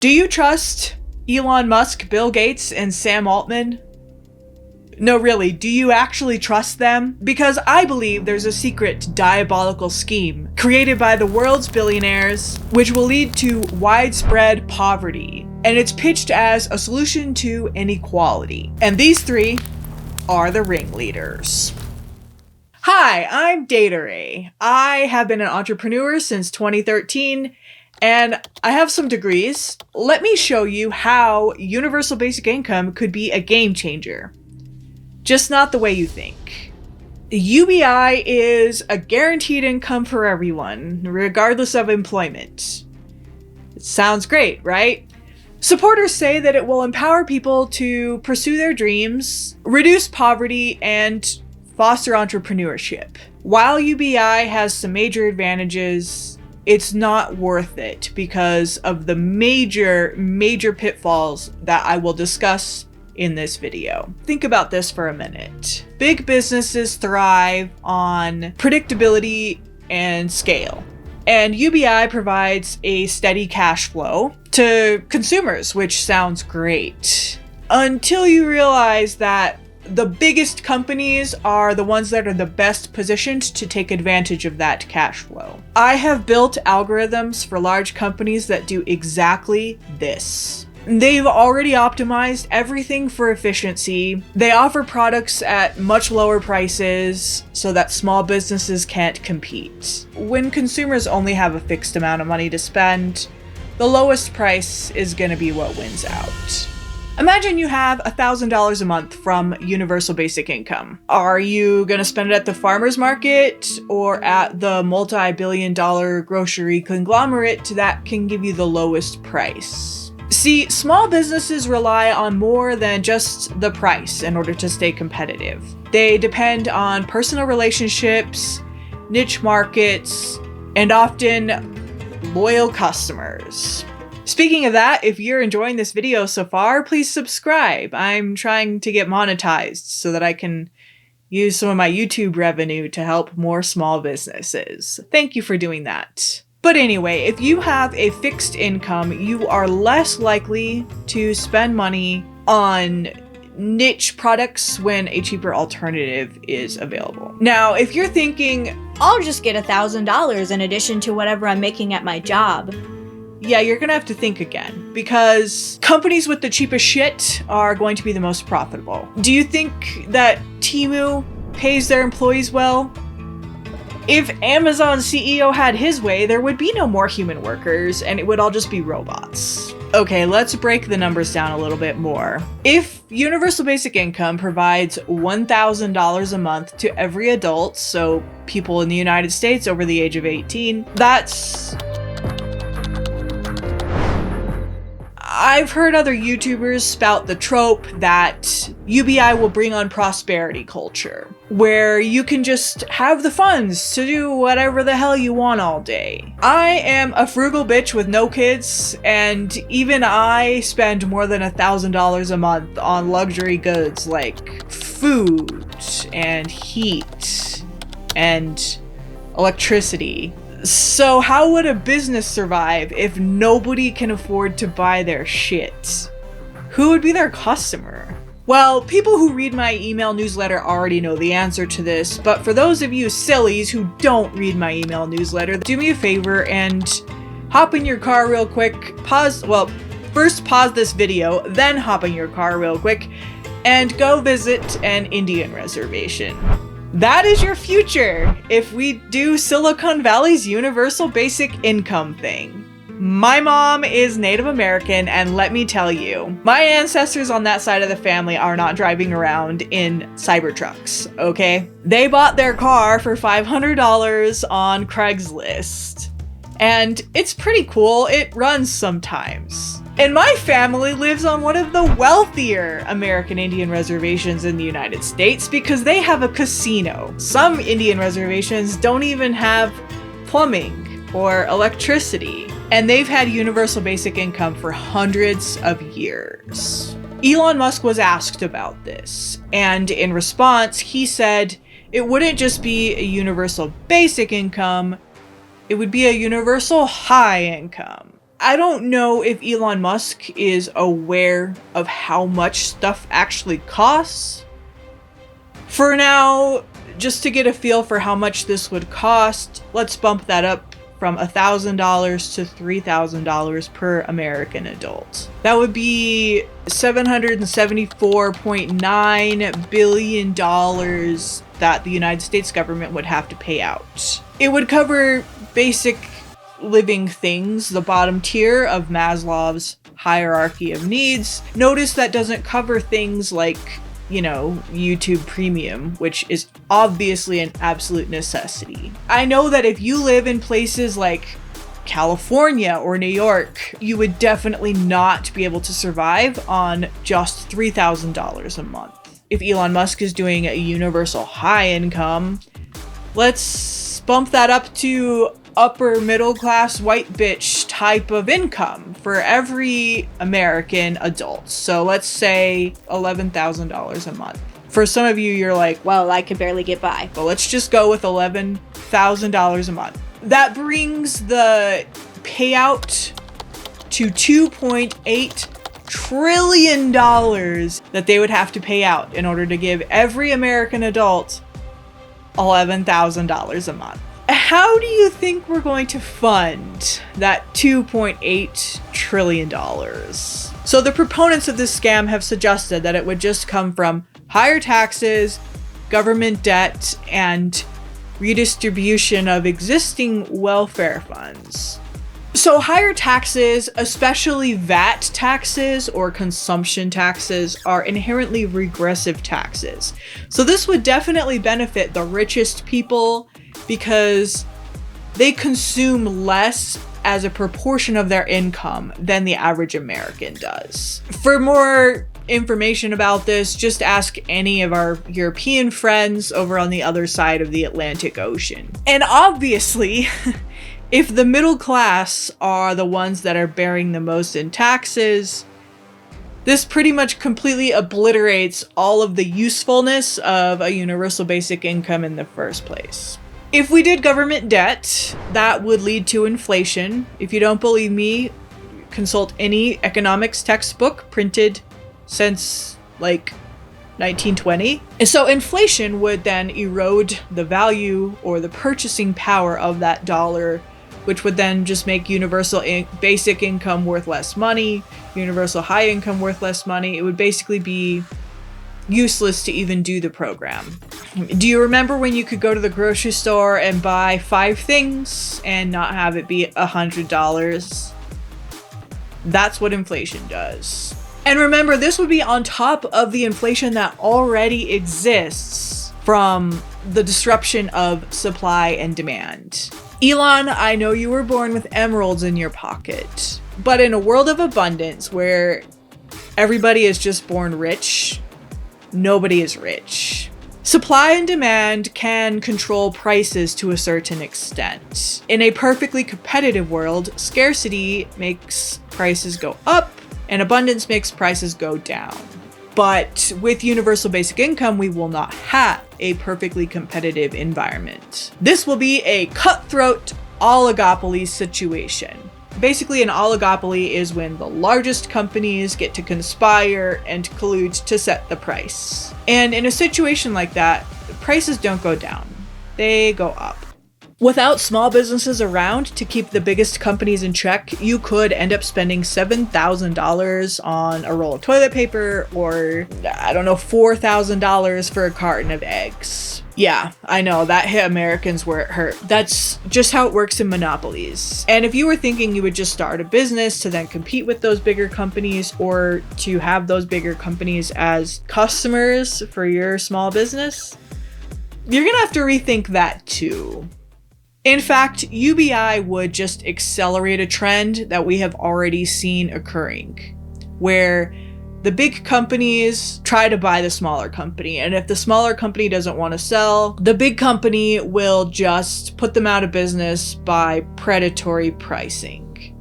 Do you trust Elon Musk, Bill Gates, and Sam Altman? No, really, do you actually trust them? Because I believe there's a secret diabolical scheme created by the world's billionaires, which will lead to widespread poverty. And it's pitched as a solution to inequality. And these three are the ringleaders. Hi, I'm Data. I have been an entrepreneur since 2013, and I have some degrees. Let me show you how universal basic income could be a game changer. Just not the way you think. UBI is a guaranteed income for everyone, regardless of employment. It sounds great, right? Supporters say that it will empower people to pursue their dreams, reduce poverty, and foster entrepreneurship. While UBI has some major advantages, it's not worth it because of the major pitfalls that I will discuss in this video. Think about this for a minute. Big businesses thrive on predictability and scale, and UBI provides a steady cash flow to consumers, which sounds great. Until you realize that the biggest companies are the ones that are the best positioned to take advantage of that cash flow. I have built algorithms for large companies that do exactly this. They've already optimized everything for efficiency. They offer products at much lower prices so that small businesses can't compete. When consumers only have a fixed amount of money to spend, the lowest price is going to be what wins out. Imagine you have $1,000 a month from universal basic income. Are you going to spend it at the farmer's market or at the multi-billion-dollar grocery conglomerate that can give you the lowest price? See, small businesses rely on more than just the price in order to stay competitive. They depend on personal relationships, niche markets, and often loyal customers. Speaking of that, if you're enjoying this video so far, please subscribe. I'm trying to get monetized so that I can use some of my YouTube revenue to help more small businesses. Thank you for doing that. But anyway, if you have a fixed income, you are less likely to spend money on niche products when a cheaper alternative is available. Now, if you're thinking, I'll just get $1,000 in addition to whatever I'm making at my job. Yeah, you're gonna have to think again, because companies with the cheapest shit are going to be the most profitable. Do you think that Temu pays their employees well? If Amazon's CEO had his way, there would be no more human workers and it would all just be robots. Okay, let's break the numbers down a little bit more. If universal basic income provides $1,000 a month to every adult, so people in the United States over the age of 18, that's... I've heard other YouTubers spout the trope that UBI will bring on prosperity culture, where you can just have the funds to do whatever the hell you want all day. I am a frugal bitch with no kids, and even I spend more than $1,000 a month on luxury goods like food and heat and electricity. So how would a business survive if nobody can afford to buy their shit? Who would be their customer? Well, people who read my email newsletter already know the answer to this, but for those of you sillies who don't read my email newsletter, do me a favor and hop in your car real quick, first pause this video, then hop in your car real quick, and go visit an Indian reservation. That is your future if we do Silicon Valley's universal basic income thing. My mom is Native American, and let me tell you, my ancestors on that side of the family are not driving around in Cybertrucks, okay? They bought their car for $500 on Craigslist. And it's pretty cool, it runs sometimes. And my family lives on one of the wealthier American Indian reservations in the United States because they have a casino. Some Indian reservations don't even have plumbing or electricity, and they've had universal basic income for hundreds of years. Elon Musk was asked about this, and in response, he said it wouldn't just be a universal basic income, it would be a universal high income. I don't know if Elon Musk is aware of how much stuff actually costs. For now, just to get a feel for how much this would cost, let's bump that up from $1,000 to $3,000 per American adult. That would be $774.9 billion that the United States government would have to pay out. It would cover basic living things, the bottom tier of Maslow's hierarchy of needs. Notice that doesn't cover things like, YouTube Premium, which is obviously an absolute necessity. I know that if you live in places like California or New York, you would definitely not be able to survive on just $3,000 a month. If Elon Musk is doing a universal high income, let's bump that up to upper middle class white bitch type of income for every American adult. So let's say $11,000 a month. For some of you, you're like, well, I could barely get by. Well, let's just go with $11,000 a month. That brings the payout to $2.8 trillion that they would have to pay out in order to give every American adult $11,000 a month. How do you think we're going to fund that $2.8 trillion? So the proponents of this scam have suggested that it would just come from higher taxes, government debt, and redistribution of existing welfare funds. So higher taxes, especially VAT taxes or consumption taxes, are inherently regressive taxes. So this would definitely benefit the richest people because they consume less as a proportion of their income than the average American does. For more information about this, just ask any of our European friends over on the other side of the Atlantic Ocean. And obviously, if the middle class are the ones that are bearing the most in taxes, this pretty much completely obliterates all of the usefulness of a universal basic income in the first place. If we did government debt, that would lead to inflation. If you don't believe me, consult any economics textbook printed since like 1920. And so inflation would then erode the value or the purchasing power of that dollar, which would then just make universal basic income worth less money, universal high income worth less money. It would basically be useless to even do the program. Do you remember when you could go to the grocery store and buy 5 things and not have it be $100? That's what inflation does. And remember, this would be on top of the inflation that already exists from the disruption of supply and demand. Elon, I know you were born with emeralds in your pocket, but in a world of abundance where everybody is just born rich, nobody is rich. Supply and demand can control prices to a certain extent. In a perfectly competitive world, scarcity makes prices go up and abundance makes prices go down. But with universal basic income, we will not have a perfectly competitive environment. This will be a cutthroat oligopoly situation. Basically, an oligopoly is when the largest companies get to conspire and collude to set the price. And in a situation like that, prices don't go down, they go up. Without small businesses around to keep the biggest companies in check, you could end up spending $7,000 on a roll of toilet paper or, $4,000 for a carton of eggs. Yeah, I know, that hit Americans where it hurt. That's just how it works in monopolies. And if you were thinking you would just start a business to then compete with those bigger companies or to have those bigger companies as customers for your small business, you're gonna have to rethink that too. In fact, UBI would just accelerate a trend that we have already seen occurring, where the big companies try to buy the smaller company, and if the smaller company doesn't want to sell, the big company will just put them out of business by predatory pricing.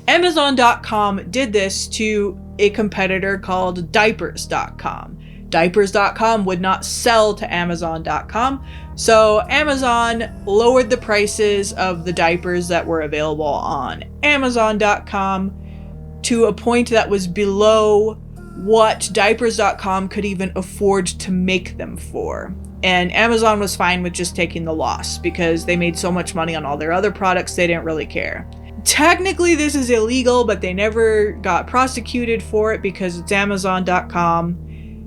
Amazon.com did this to a competitor called Diapers.com. Diapers.com would not sell to Amazon.com, so Amazon lowered the prices of the diapers that were available on Amazon.com to a point that was below what Diapers.com could even afford to make them for. And Amazon was fine with just taking the loss because they made so much money on all their other products, they didn't really care. Technically, this is illegal, but they never got prosecuted for it because it's Amazon.com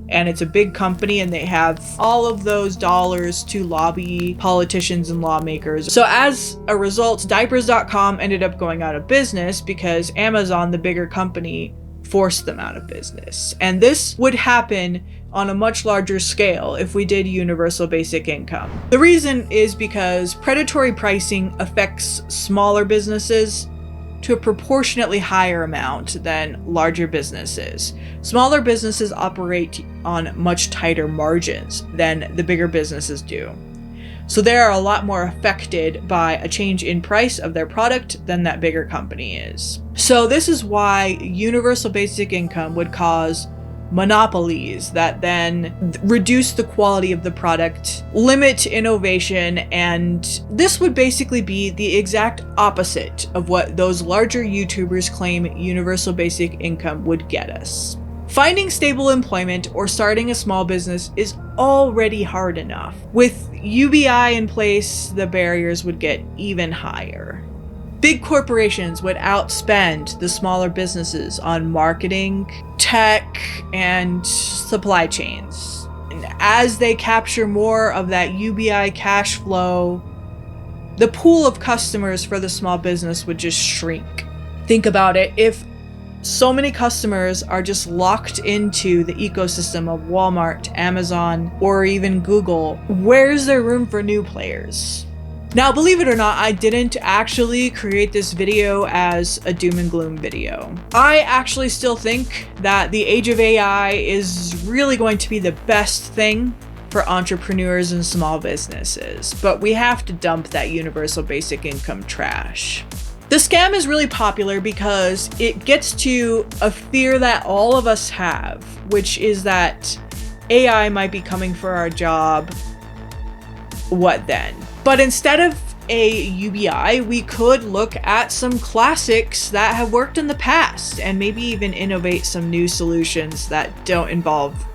and it's a big company and they have all of those dollars to lobby politicians and lawmakers. So as a result, Diapers.com ended up going out of business because Amazon, the bigger company, forced them out of business. And this would happen on a much larger scale if we did universal basic income. The reason is because predatory pricing affects smaller businesses to a proportionately higher amount than larger businesses. Smaller businesses operate on much tighter margins than the bigger businesses do. So they are a lot more affected by a change in price of their product than that bigger company is. So this is why universal basic income would cause monopolies that then reduce the quality of the product, limit innovation, and this would basically be the exact opposite of what those larger YouTubers claim universal basic income would get us. Finding stable employment or starting a small business is already hard enough. With UBI in place, the barriers would get even higher. Big corporations would outspend the smaller businesses on marketing, tech, and supply chains. And as they capture more of that UBI cash flow, the pool of customers for the small business would just shrink. Think about it. If so many customers are just locked into the ecosystem of Walmart, Amazon, or even Google, where's there room for new players? Now, believe it or not, I didn't actually create this video as a doom and gloom video. I actually still think that the age of AI is really going to be the best thing for entrepreneurs and small businesses, but we have to dump that universal basic income trash. The scam is really popular because it gets to a fear that all of us have, which is that AI might be coming for our job. What then? But instead of a UBI, we could look at some classics that have worked in the past and maybe even innovate some new solutions that don't involve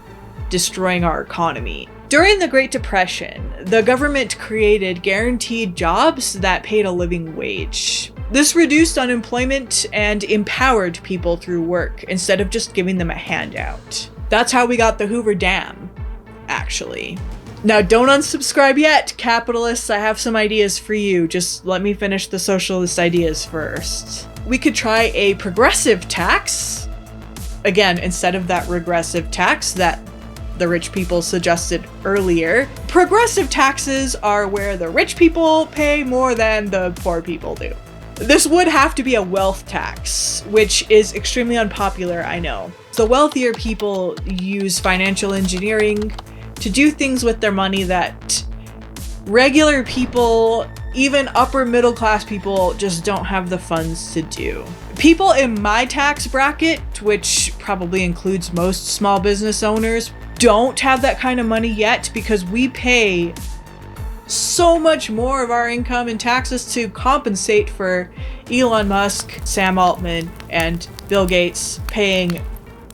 destroying our economy. During the Great Depression, the government created guaranteed jobs that paid a living wage. This reduced unemployment and empowered people through work instead of just giving them a handout. That's how we got the Hoover Dam, actually. Now, don't unsubscribe yet, capitalists. I have some ideas for you. Just let me finish the socialist ideas first. We could try a progressive tax. Again, instead of that regressive tax that the rich people suggested earlier. Progressive taxes are where the rich people pay more than the poor people do. This would have to be a wealth tax, which is extremely unpopular, I know. The wealthier people use financial engineering to do things with their money that regular people, even upper middle class people, just don't have the funds to do. People in my tax bracket, which probably includes most small business owners, don't have that kind of money yet because we pay so much more of our income in taxes to compensate for Elon Musk, Sam Altman, and Bill Gates paying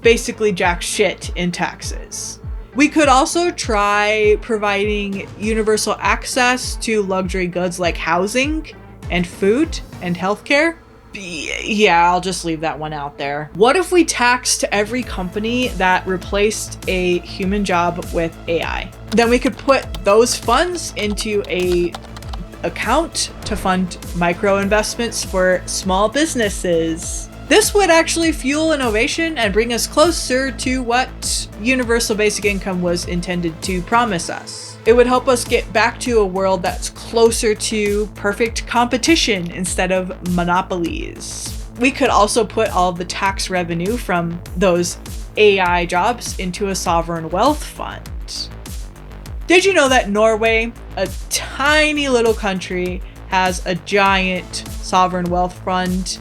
basically jack shit in taxes. We could also try providing universal access to luxury goods like housing and food and healthcare. Yeah, I'll just leave that one out there. What if we taxed every company that replaced a human job with AI? Then we could put those funds into a account to fund micro investments for small businesses. This would actually fuel innovation and bring us closer to what universal basic income was intended to promise us. It would help us get back to a world that's closer to perfect competition instead of monopolies. We could also put all the tax revenue from those AI jobs into a sovereign wealth fund. Did you know that Norway, a tiny little country, has a giant sovereign wealth fund?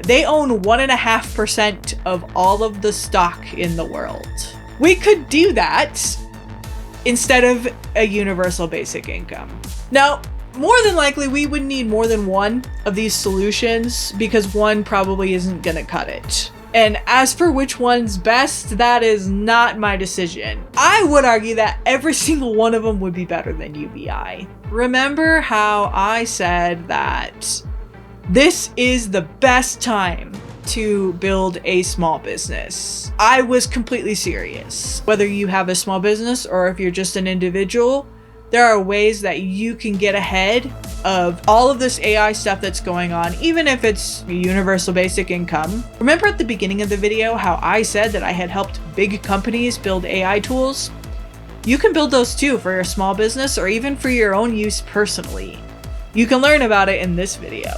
They own 1.5% of all of the stock in the world. We could do that instead of a universal basic income. Now, more than likely, we would need more than one of these solutions because one probably isn't gonna cut it. And as for which one's best, that is not my decision. I would argue that every single one of them would be better than UBI. Remember how I said that this is the best time to build a small business? I was completely serious. Whether you have a small business or if you're just an individual, there are ways that you can get ahead of all of this AI stuff that's going on, even if it's universal basic income. Remember at the beginning of the video how I said that I had helped big companies build AI tools? You can build those too for your small business or even for your own use personally. You can learn about it in this video.